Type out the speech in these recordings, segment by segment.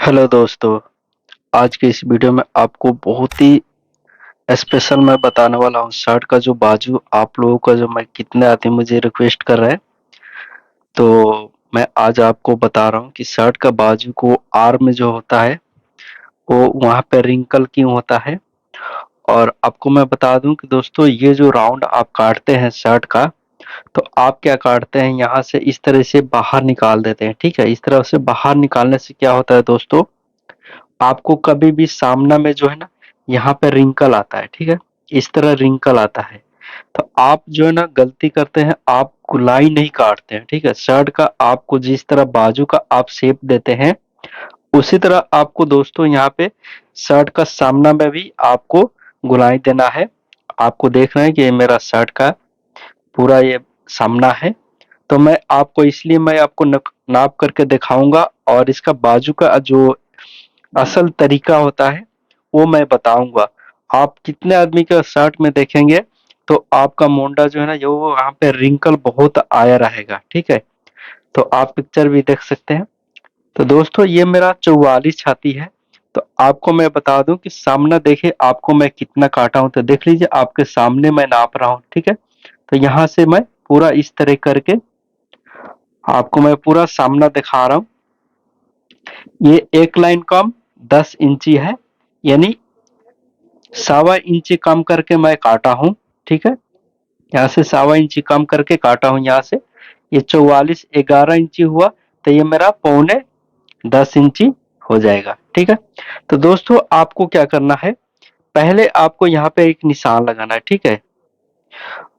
Hello दोस्तों, आज के इस वीडियो में आपको बहुत ही स्पेशल मैं बताने वाला हूँ शर्ट का जो बाजू आप लोगों का जो मैं कितने आदमी मुझे रिक्वेस्ट कर रहे हैं। तो मैं आज आपको बता रहा हूँ कि शर्ट का बाजू को आर्म में जो होता है वो वहाँ पे रिंकल क्यों होता है। और आपको मैं बता दूं कि दोस्तों ये जो राउंड आप काटते हैं शर्ट का, तो आप क्या काटते हैं यहाँ से इस तरह से बाहर निकाल देते हैं। ठीक है, इस तरह से बाहर निकालने से क्या होता है दोस्तों, आपको कभी भी सामना में जो है ना यहाँ पे रिंकल आता है। ठीक है, इस तरह रिंकल आता है तो आप जो है ना गलती करते हैं, आप गोलाई नहीं काटते हैं। ठीक है, शर्ट का आपको जिस तरह बाजू का आप शेप देते हैं उसी तरह आपको दोस्तों यहाँ पे शर्ट का सामना में भी आपको गोलाई देना है। आपको देख रहे हैं कि ये मेरा शर्ट का पूरा ये सामना है। तो मैं आपको इसलिए मैं आपको नाप करके दिखाऊंगा और इसका बाजू का जो असल तरीका होता है वो मैं बताऊंगा। आप कितने आदमी का शर्ट में देखेंगे तो आपका मोंडा जो है ना जो वहाँ पे रिंकल बहुत आया रहेगा। ठीक है, तो आप पिक्चर भी देख सकते हैं। तो दोस्तों ये मेरा 44 छाती है। तो आपको मैं बता दूं कि सामना देखिए आपको मैं कितना काटा हूं, तो देख लीजिए आपके सामने मैं नाप रहा हूं। ठीक है, तो यहाँ से मैं पूरा इस तरह करके आपको मैं पूरा सामना दिखा रहा हूँ। ये एक लाइन कम 10 इंची है, यानी 1.25 इंची कम करके मैं काटा हूँ। ठीक है, यहाँ से 1.25 इंची कम करके काटा हूँ यहाँ से। ये 44 11 इंची हुआ, तो ये मेरा 9.25 इंची हो जाएगा। ठीक है, तो दोस्तों आपको क्या करना है, पहले आपको यहाँ पे एक निशान लगाना है। ठीक है,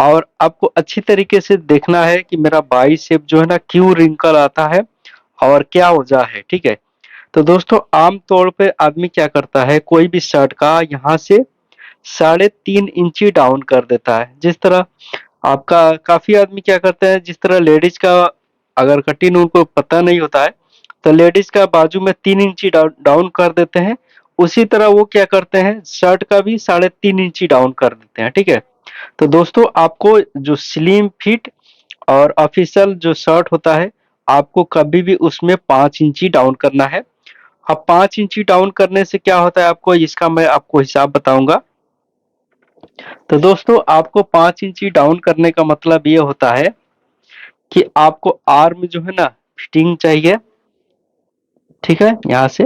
और आपको अच्छी तरीके से देखना है कि मेरा बाइसेप जो है ना क्यों रिंकल आता है और क्या वजह है। ठीक है, तो दोस्तों आम तौर पे आदमी क्या करता है, कोई भी शर्ट का यहाँ से 3.5 इंची डाउन कर देता है। जिस तरह आपका काफी आदमी क्या करते हैं, जिस तरह लेडीज का अगर कटिंग उनको पता नहीं होता है तो लेडीज का बाजू में 3 इंची डाउन कर देते हैं, उसी तरह वो क्या करते हैं शर्ट का भी 3.5 इंची डाउन कर देते हैं। ठीक है, तो दोस्तों आपको जो स्लिम फिट और ऑफिशियल जो शर्ट होता है आपको कभी भी उसमें 5 इंची डाउन करना है। अब 5 इंची डाउन करने से क्या होता है, आपको इसका मैं आपको हिसाब बताऊंगा। तो दोस्तों आपको 5 इंची डाउन करने का मतलब ये होता है कि आपको आर्म जो है ना फिटिंग चाहिए। ठीक है, यहाँ से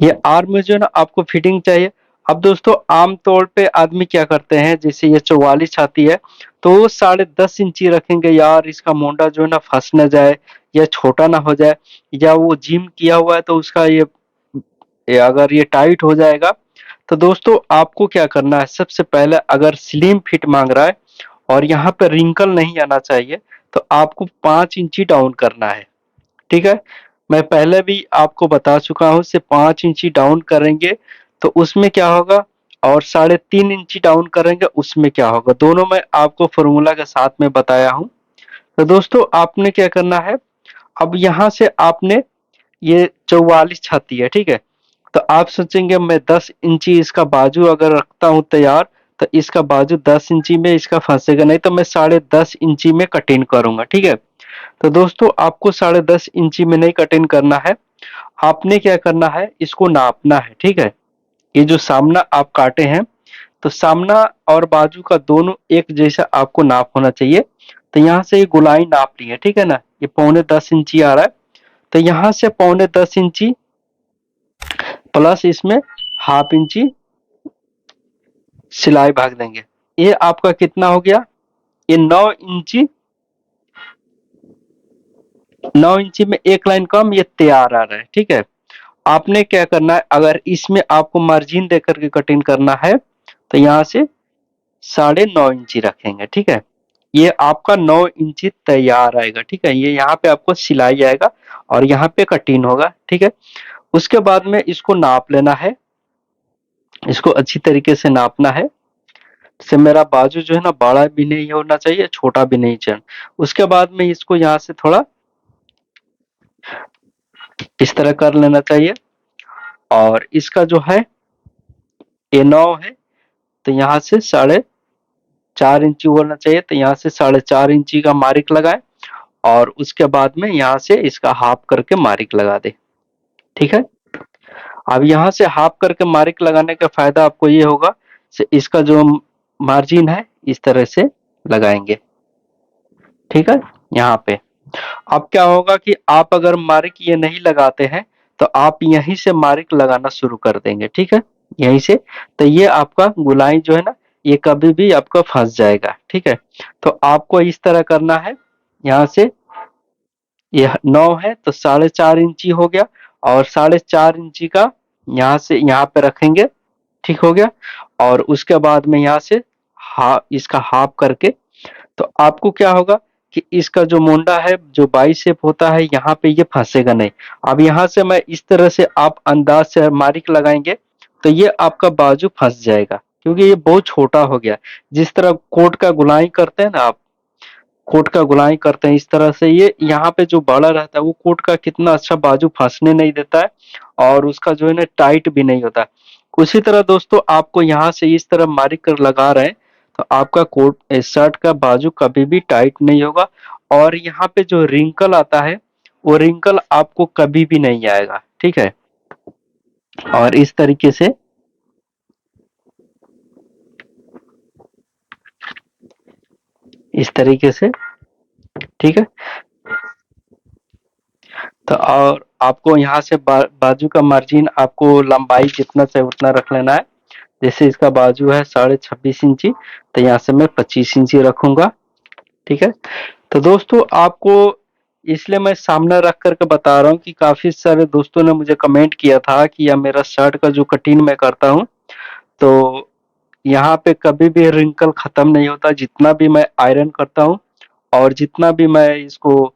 ये आर्म में जो है ना आपको फिटिंग चाहिए। अब दोस्तों आम तौर पे आदमी क्या करते हैं, जैसे ये 44 छाती है तो वो 10.5 इंची रखेंगे, यार इसका मोंडा जो है ना फंस न जाए या छोटा ना हो जाए, या वो जिम किया हुआ है तो उसका ये अगर ये टाइट हो जाएगा। तो दोस्तों आपको क्या करना है, सबसे पहले अगर स्लिम फिट मांग रहा है और यहाँ पे रिंकल नहीं आना चाहिए तो आपको 5 इंची डाउन करना है। ठीक है, मैं पहले भी आपको बता चुका हूँ, से 5 इंची डाउन करेंगे तो उसमें क्या होगा, और 3.5 इंची डाउन करेंगे उसमें क्या होगा, दोनों मैं आपको फॉर्मूला के साथ में बताया हूँ। तो दोस्तों आपने क्या करना है, अब यहाँ से आपने ये 44 छाती है। ठीक है, तो आप सोचेंगे मैं 10 इंची इसका बाजू अगर रखता हूँ तैयार तो इसका बाजू 10 इंची में इसका फंसेगा नहीं, तो मैं 10.5 इंची में कटिंग करूंगा। ठीक है, तो दोस्तों आपको 10.5 इंची में नहीं कटिंग करना है, आपने क्या करना है इसको नापना है। ठीक है, ये जो सामना आप काटे हैं तो सामना और बाजू का दोनों एक जैसा आपको नाप होना चाहिए। तो यहाँ से ये गोलाई नाप ली है। ठीक है ना, ये 9.25 इंची आ रहा है, तो यहाँ से 9.25 इंची प्लस इसमें 1/2 इंची सिलाई भाग देंगे, ये आपका कितना हो गया, ये 9 इंची। 9 इंची में एक लाइन कम, ये तैयार आ रहा है। ठीक है, आपने क्या करना है, अगर इसमें आपको मार्जिन देकर के कटिंग करना है तो यहाँ से 9.5 इंची रखेंगे। ठीक है, ये आपका 9 इंची तैयार आएगा। ठीक है, ये यहाँ पे आपको सिलाई आएगा और यहाँ पे कटिंग होगा। ठीक है, उसके बाद में इसको नाप लेना है, इसको अच्छी तरीके से नापना है। जैसे मेरा बाजू जो है ना बड़ा भी नहीं होना चाहिए, छोटा भी नहीं चाहिए। उसके बाद में इसको यहाँ से थोड़ा इस तरह कर लेना चाहिए, और इसका जो है ये 9 है, तो यहाँ से 4.5 इंची होना चाहिए, तो यहाँ से 4.5 इंची का मार्क लगाए और उसके बाद में यहाँ से इसका हाफ करके मार्क लगा दे। ठीक है। अब यहाँ से हाफ करके मार्क लगाने का फायदा आपको ये होगा से इसका जो मार्जिन है इस तरह से लगाएंगे, ठीक है। यहाँ पे अब क्या होगा कि आप अगर मार्क ये नहीं लगाते हैं तो आप यहीं से मार्क लगाना शुरू कर देंगे, ठीक है, यहीं से। तो ये आपका गुलाई जो है ना ये कभी भी आपका फंस जाएगा, ठीक है। तो आपको इस तरह करना है, यहाँ से यह 9 है तो 4.5 इंची हो गया, और 4.5 इंची का यहाँ से यहाँ पे रखेंगे, ठीक हो गया। और उसके बाद में यहाँ से इसका हाफ करके, तो आपको क्या होगा कि इसका जो मुंडा है जो बाई शेप होता है यहाँ पे ये फंसेगा नहीं। अब यहाँ से मैं इस तरह से आप अंदाज से मार्क लगाएंगे तो ये आपका बाजू फंस जाएगा, क्योंकि ये बहुत छोटा हो गया। जिस तरह कोट का गुलाई करते हैं ना आप, कोट का गुलाई करते हैं इस तरह से, ये यहाँ पे जो बड़ा रहता है वो कोट का कितना अच्छा बाजू फंसने नहीं देता है, और उसका जो है ना टाइट भी नहीं होता। उसी तरह दोस्तों आपको यहाँ से इस तरह मार्क कर लगा रहे हैं तो आपका कोट शर्ट का बाजू कभी भी टाइट नहीं होगा, और यहाँ पे जो रिंकल आता है वो रिंकल आपको कभी भी नहीं आएगा, ठीक है। और इस तरीके से, ठीक है। तो और आपको यहाँ से बाजू का मार्जिन आपको लंबाई जितना चाहिए उतना रख लेना है। जैसे इसका बाजू है 26.5 इंची, तो यहाँ से मैं 25 इंची रखूंगा, ठीक है। तो दोस्तों आपको इसलिए मैं सामने रख करके बता रहा हूँ कि काफी सारे दोस्तों ने मुझे कमेंट किया था कि यह मेरा शर्ट का जो कटिंग मैं करता हूँ तो यहाँ पे कभी भी रिंकल खत्म नहीं होता, जितना भी मैं आयरन करता हूँ और जितना भी मैं इसको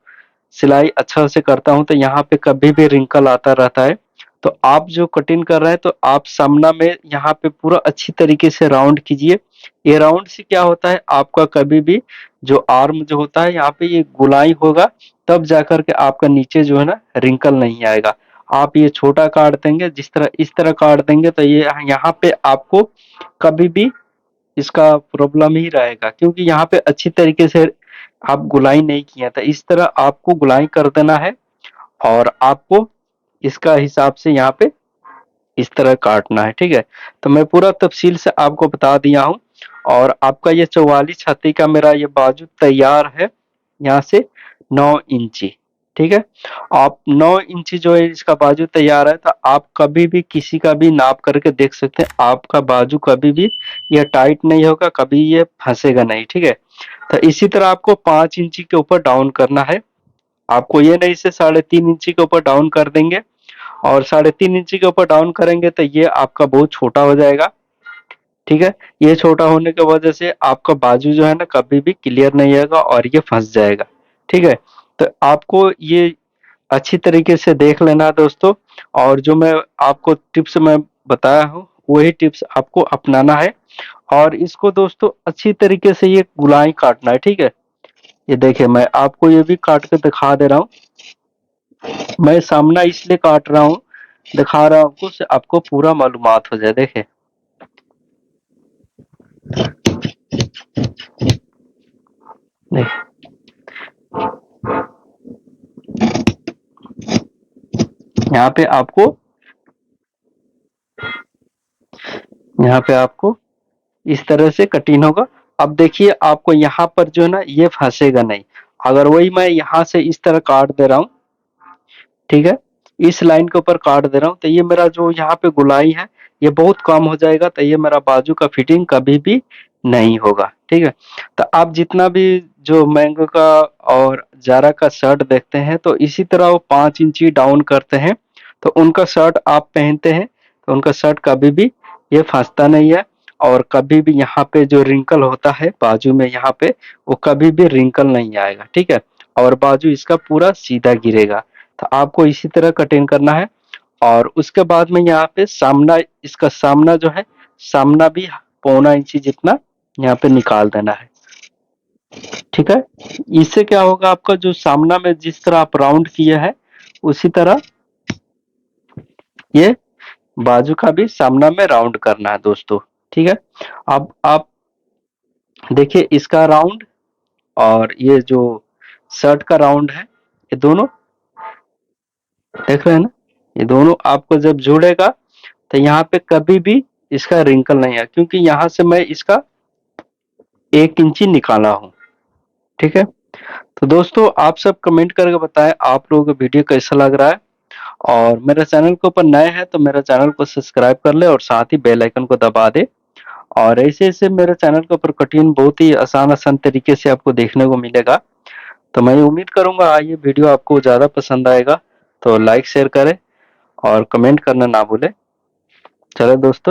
सिलाई अच्छा से करता हूँ तो यहाँ पे कभी भी रिंकल आता रहता है। तो आप जो कटिंग कर रहे हैं तो आप सामना में यहाँ पे पूरा अच्छी तरीके से राउंड कीजिए। ये राउंड से क्या होता है आपका कभी भी जो आर्म जो होता है यहाँ पे ये गुलाई होगा, तब जाकर के आपका नीचे जो है ना रिंकल नहीं आएगा। आप ये छोटा काट देंगे, जिस तरह इस तरह काट देंगे तो ये यहाँ पे आपको कभी भी इसका प्रॉब्लम ही रहेगा, क्योंकि यहाँ पे अच्छी तरीके से आप गुलाई नहीं किया था। इस तरह आपको गुलाई कर देना है और आपको इसका हिसाब से यहाँ पे इस तरह काटना है, ठीक है। तो मैं पूरा तफसील से आपको बता दिया हूँ, और आपका ये 44 छाती का मेरा ये बाजू तैयार है यहाँ से 9 इंची, ठीक है। आप 9 इंची जो है इसका बाजू तैयार है, तो आप कभी भी किसी का भी नाप करके देख सकते हैं, आपका बाजू कभी भी ये टाइट नहीं होगा, कभी ये फंसेगा नहीं, ठीक है। तो इसी तरह आपको 5 इंची के ऊपर डाउन करना है। आपको ये नहीं से 3.5 इंची के ऊपर डाउन कर देंगे, और 3.5 इंची के ऊपर डाउन करेंगे तो ये आपका बहुत छोटा हो जाएगा, ठीक है। ये छोटा होने की वजह से आपका बाजू जो है ना कभी भी क्लियर नहीं आएगा और ये फंस जाएगा, ठीक है। तो आपको ये अच्छी तरीके से देख लेना है दोस्तों, और जो मैं आपको टिप्स मैं बताया हूँ वही टिप्स आपको अपनाना है, और इसको दोस्तों अच्छी तरीके से ये गुलाई काटना है, ठीक है। ये देखिए मैं आपको ये भी काट के दिखा दे रहा हूँ। मैं सामना इसलिए काट रहा हूँ, दिखा रहा हूँ आपको, आपको पूरा मालूमात हो जाए। देखे देख यहाँ पे आपको यहाँ पे आपको इस तरह से कटिंग होगा। अब देखिए आपको यहाँ पर जो है ना ये फंसेगा नहीं। अगर वही मैं यहाँ से इस तरह काट दे रहा हूँ, ठीक है, इस लाइन के ऊपर काट दे रहा हूँ, तो ये मेरा जो यहाँ पे गुलाई है ये बहुत कम हो जाएगा, तो ये मेरा बाजू का फिटिंग कभी भी नहीं होगा, ठीक है। तो आप जितना भी जो मैंगो का और जारा का शर्ट देखते हैं तो इसी तरह वो 5 इंची डाउन करते हैं, तो उनका शर्ट आप पहनते हैं तो उनका शर्ट कभी भी ये फंसता नहीं है, और कभी भी यहाँ पे जो रिंकल होता है बाजू में यहाँ पे वो कभी भी रिंकल नहीं आएगा, ठीक है। और बाजू इसका पूरा सीधा गिरेगा। तो आपको इसी तरह कटिंग करना है, और उसके बाद में यहाँ पे सामना, इसका सामना जो है सामना भी 1.25 इंची जितना यहाँ पे निकाल देना है, ठीक है। इससे क्या होगा आपका जो सामना में जिस तरह आप राउंड किए हैं उसी तरह ये बाजू का भी सामना में राउंड करना है दोस्तों, ठीक है। अब आप देखिए इसका राउंड और ये जो शर्ट का राउंड है, ये दोनों देख रहे हैं ना, ये दोनों आपको जब जुड़ेगा तो यहाँ पे कभी भी इसका रिंकल नहीं है, क्योंकि यहाँ से मैं इसका 1 इंची निकाला हूँ। ठीक है, तो दोस्तों आप सब कमेंट करके बताएं आप लोगों को वीडियो कैसा लग रहा है, और मेरे चैनल के ऊपर नए हैं तो मेरे चैनल को सब्सक्राइब कर ले और साथ ही बेल आइकन को दबा दे। और ऐसे ऐसे मेरे चैनल के ऊपर कठिन बहुत ही आसान आसान तरीके से आपको देखने को मिलेगा। तो मैं उम्मीद करूंगा ये वीडियो आपको ज़्यादा पसंद आएगा, तो लाइक शेयर करें और कमेंट करना ना भूलें। चलो दोस्तों।